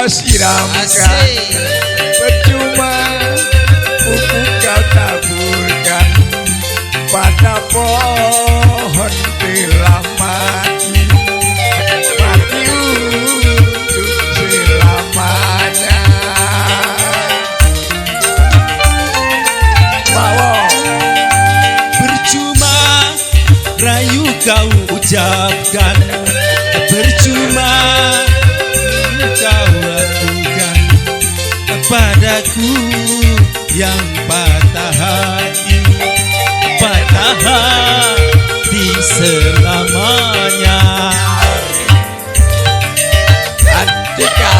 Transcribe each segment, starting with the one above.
siramkan, percuma pupuk kau taburkan pada pohon telah mati, mati untuk selamanya. Bawa percuma rayu kau ucapkan, percuma kau lakukan padaku yang patah hati, patah hati selamanya. Andika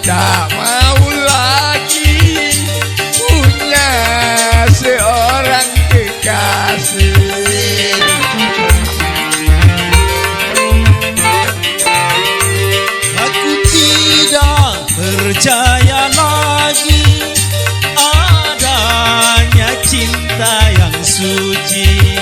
tak mau lagi punya seorang kekasih. Aku tidak percaya lagi adanya cinta yang suci.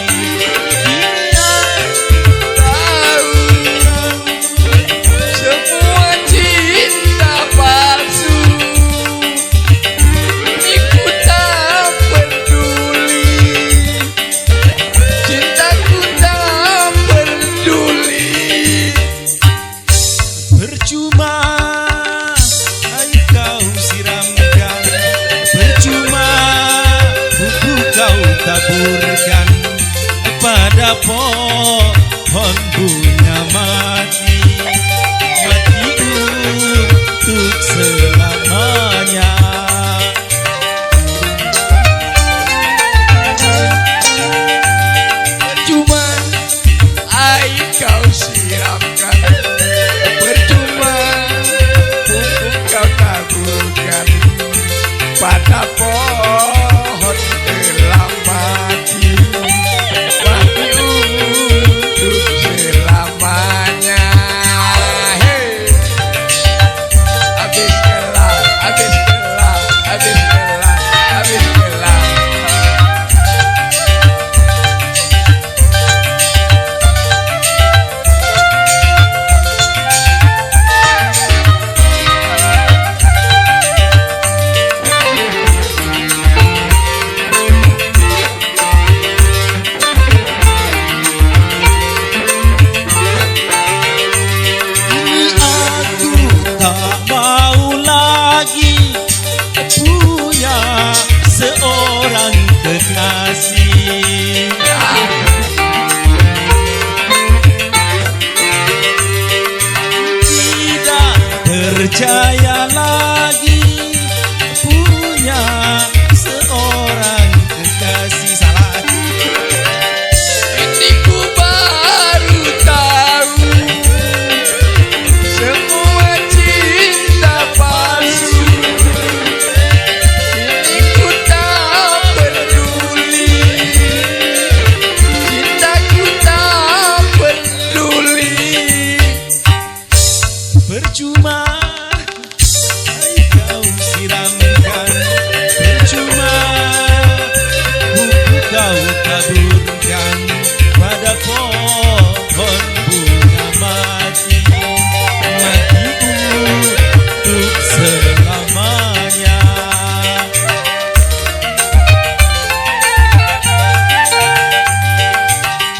Percuma air kau siramkan, percuma pupuk kau taburkan pada pohon bunga mati, mati untuk selamanya. Percuma air kau siramkan, pada pohon telah mati, mati untuk selamanya. Hey, habis kelam, habis kelam, habis kelam, habis kelam. Punya seorang kekasih, tidak percaya lagi punya seorang kekasih. Salah Ini ku baru tahu semua cinta palsu. percuma air kau siramkan, percuma pupuk kau taburkan pada pohon bunga mati, mati untuk selamanya.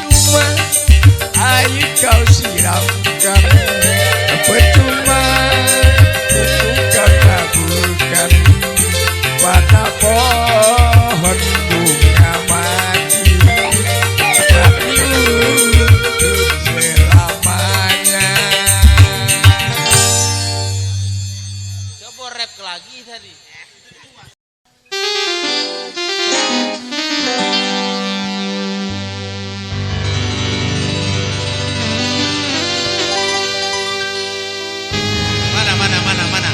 Cuma air kau siramkan, percuma lagi tadi. Mana.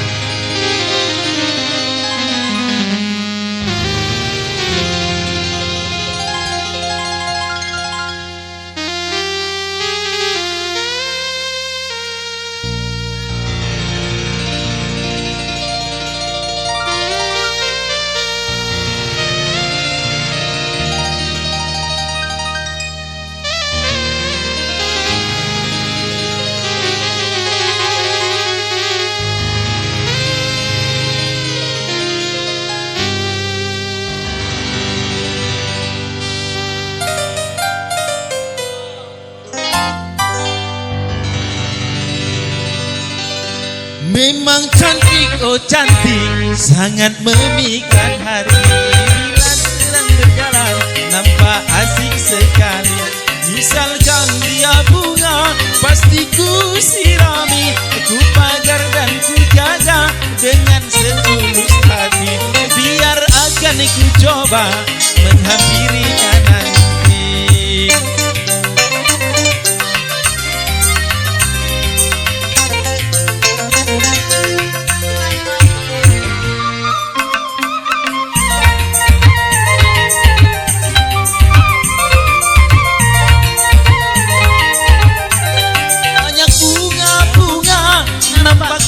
Memang cantik, oh cantik, sangat memikat hati. Bila sedang berjalan, nampak asik sekali. Misalkan dia bunga, pasti ku sirami, ku pagar dan ku jaga dengan setulus hati. Biar akan ku coba menghampirinya nanti.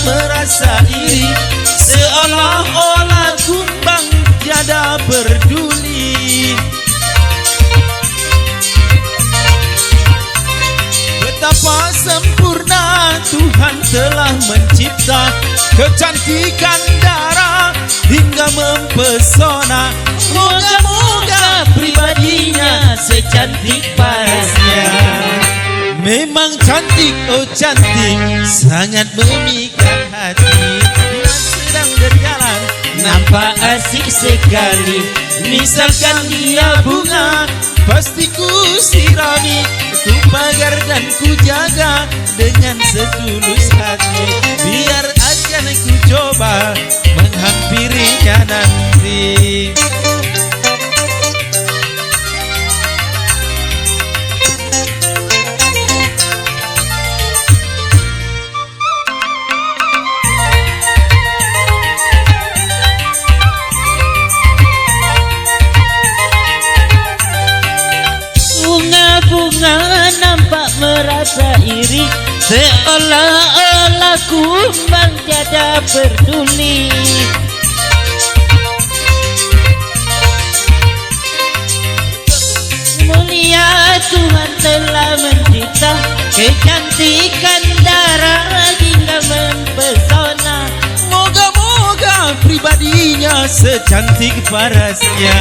Merasa iri, seolah-olah kumbang tiada peduli. Betapa sempurna Tuhan telah mencipta, kecantikan darah hingga mempesona. Moga-moga pribadinya secantik parasnya. Memang cantik, oh cantik, sangat memikat hati. Bila sedang berjalan, nampak asik sekali. Misalkan dia bunga, pasti ku sirami, ku pagar dan ku jaga dengan setulus hati. Biar akan ku coba menghampirinya nanti. Bunga nampak merasa iri, seolah-olah kumbang tiada peduli. Mulia Tuhan telah mencipta, kecantikan darah hingga mempesona. Moga-moga pribadinya secantik parasnya.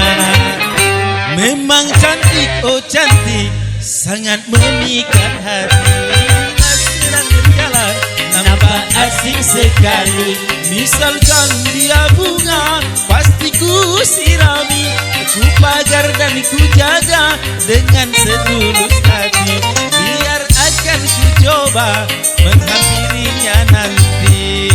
Memang cantik, oh cantik, sangat memikat hati. Bila sedang berjalan, nampak asik sekali. Misalkan dia bunga, pasti ku sirami, ku pagar dan ku jaga dengan setulus hati. Biar akan ku coba menghampirinya nanti.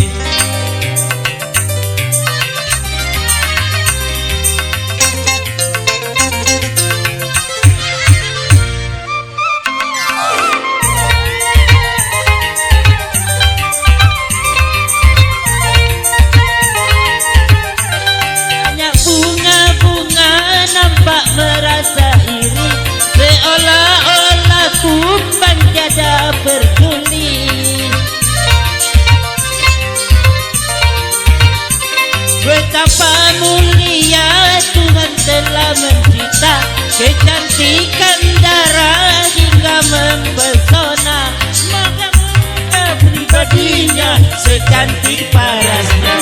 Merasa iri, seolah-olah kumbang tiada peduli. Betapa mulia Tuhan telah mencipta, kecantikan darah hingga mempesona. Moga-moga pribadinya secantik parasnya.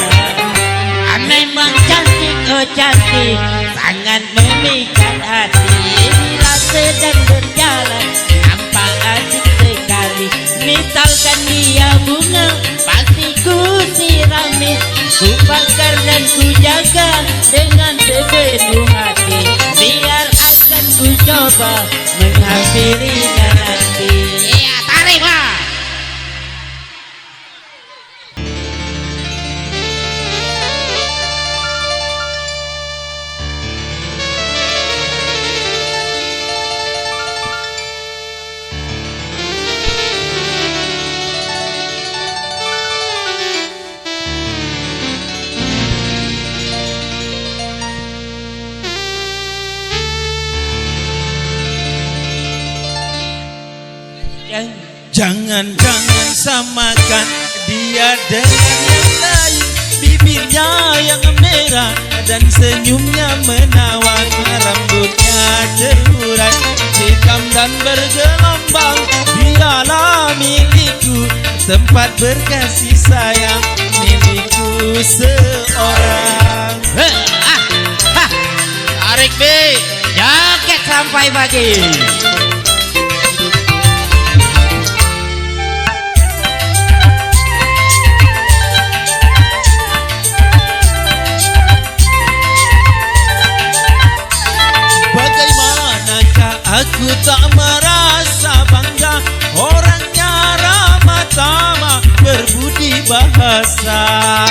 Memang cantik, oh cantik, sangat memikat hati. Bila sedang berjalan, nampak asik sekali. Misalkan dia bunga, pasti ku sirami, ku bakar dan ku jaga dengan sepenuh hati. Biar akan ku coba menghampirinya nanti. Iya, tarik Pak. Jangan-jangan samakan dia dengan yang lain. Bibirnya yang merah dan senyumnya menawan, rambutnya terurai hitam dan bergelombang. Dialah milikku, tempat berkasih sayang, milikku seorang. Tarik B, jaket sampai pagi. Bagaimanakah aku tak merasa bangga, orangnya ramah tamah berbudi bahasa.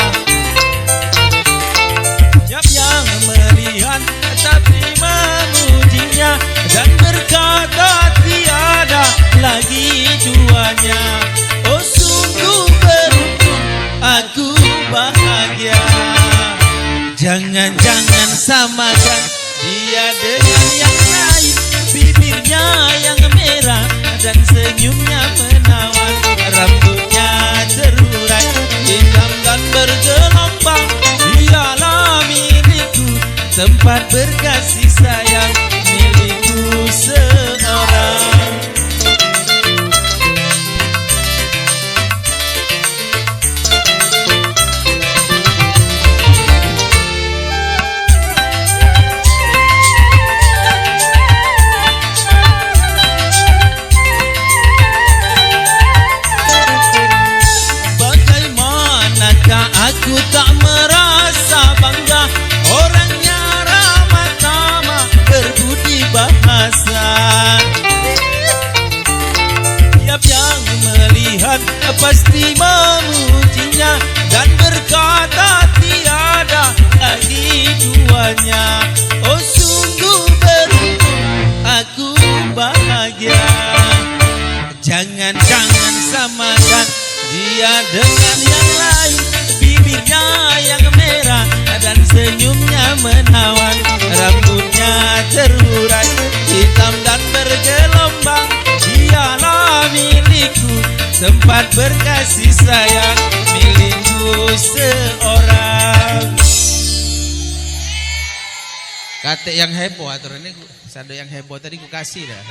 Siap yang melihat tapi memujinya dan berkata tiada lagi duanya. Oh sungguh beruntung, aku bahagia. Jangan-jangan samakan dia dengan yang lain. Bibirnya yang merah dan senyumnya menawan, rambutnya terurai hitam dan bergelombang. Dialah milikku, tempat berkasih sayang, milikku seorang. Aku tak merasa bangga, orangnya ramah tamah berbudi bahasa. Tiap yang melihat pasti memujinya dan berkata tiada lagi duanya. Oh sungguh beruntung, aku bahagia. Jangan-jangan samakan dia dengan yang lain. Bibirnya yang merah dan senyumnya menawan, rambutnya terurai hitam dan bergelombang. Dialah milikku, tempat berkasih sayang, milikku seorang. Kate yang heboh aturan ini, sado yang heboh tadi ku kasih dah.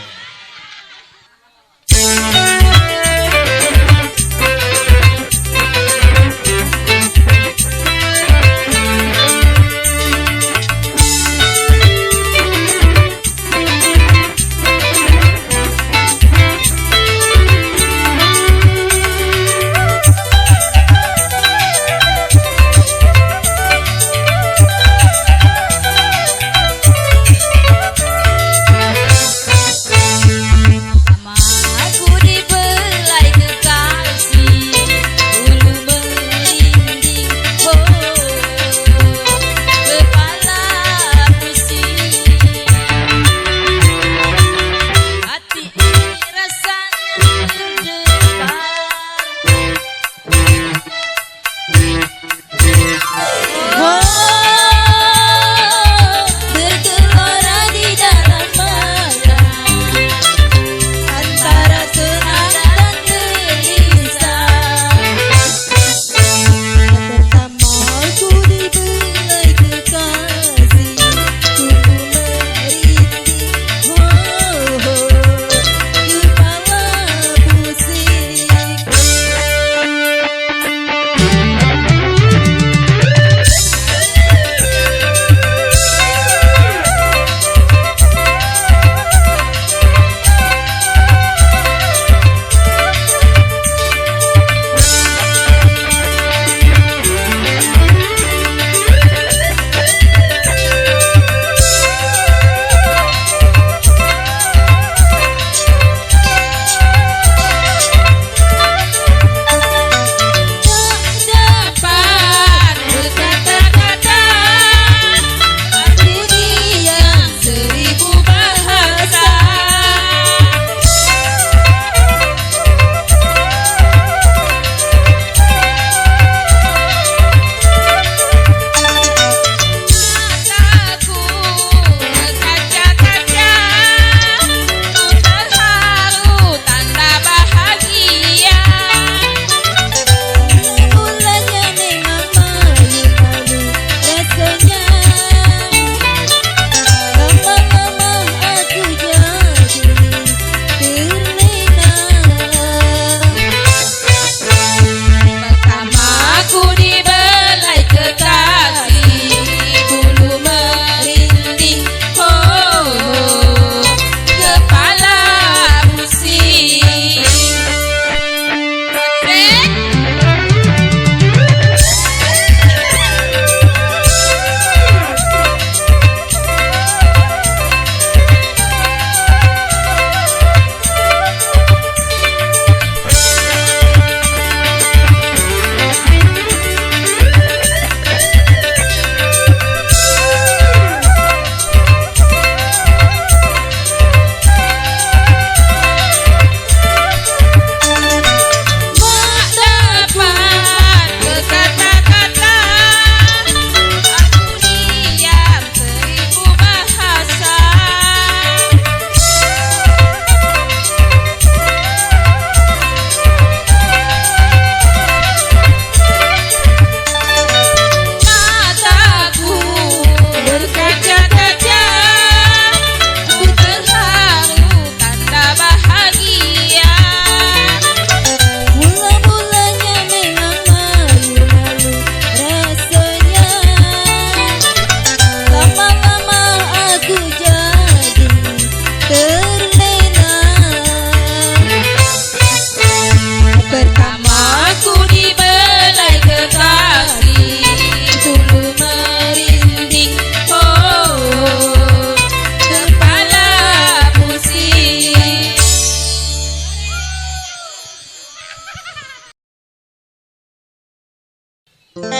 Kering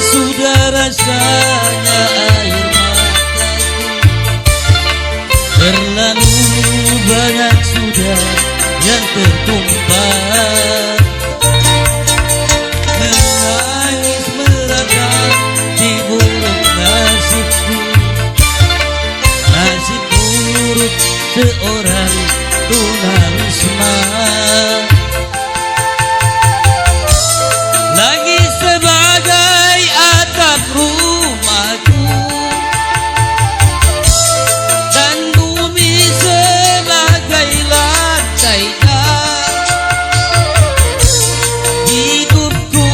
sudah rasanya air mataku, terlalu banyak sudah yang tertumpah. Menangis meratap di buruk nasibku, nasib buruk seorang tunawisma. Lagi sebagai atap rumahku, dan bumi sebagai lantainya. Hidupku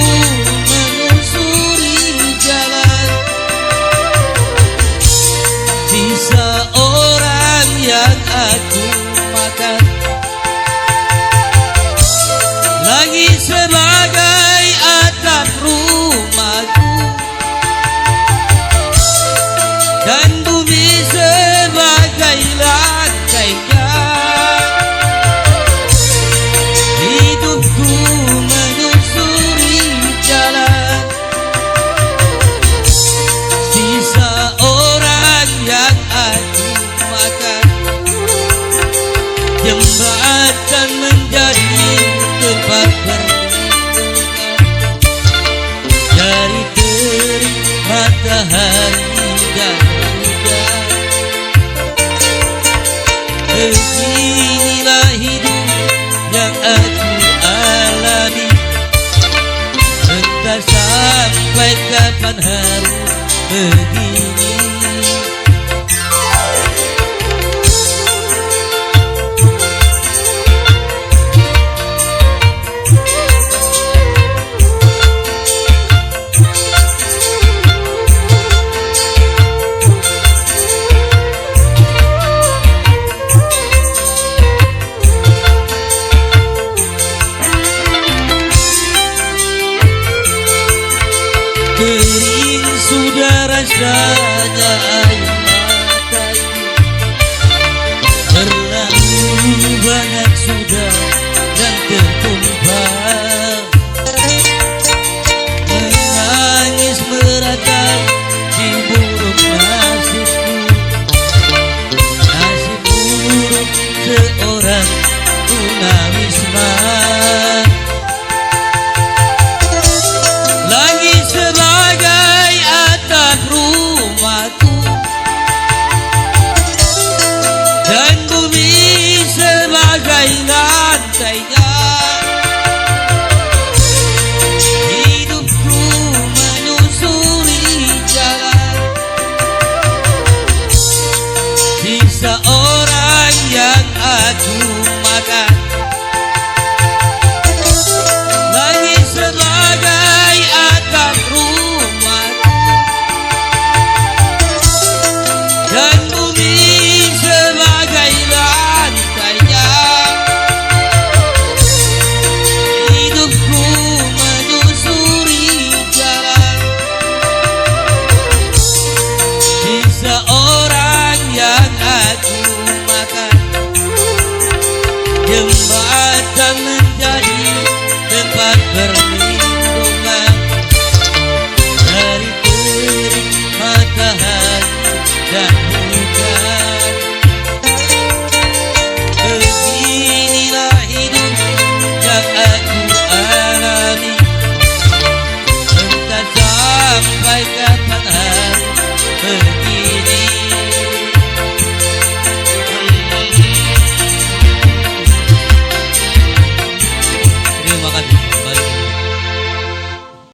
menyusuri jalan sisa orang yang aku makan. Lagi sebagai atap rumahku, dan bumi sebagai lantainya. Hidupku menyusuri jalan sisa orang yang aku makan. Jembatan menjadi tempat perlindungan dari terik matahari dan hujan. Beginilah hidup yang aku alami, entah sampai kapan harus begini. Kering sudah rasanya air mataku, terlalu banyak sudah yang tertumpah. Menangis meratap di buruk nasibku, nasib buruk seorang tunawisma. Lagi sebagai atap rumahku, dan bumi sebagai lantainya. Hidupku menyusuri jalan sisa orang yang aku makan. Lagi sebagai atap rumahku, dan bumi sebagai lantainya. Hidupku menyusuri jalan sisa orang yang aku makan. Jembatan menjadi tempat perlindungan dari terik matahari dan hujan.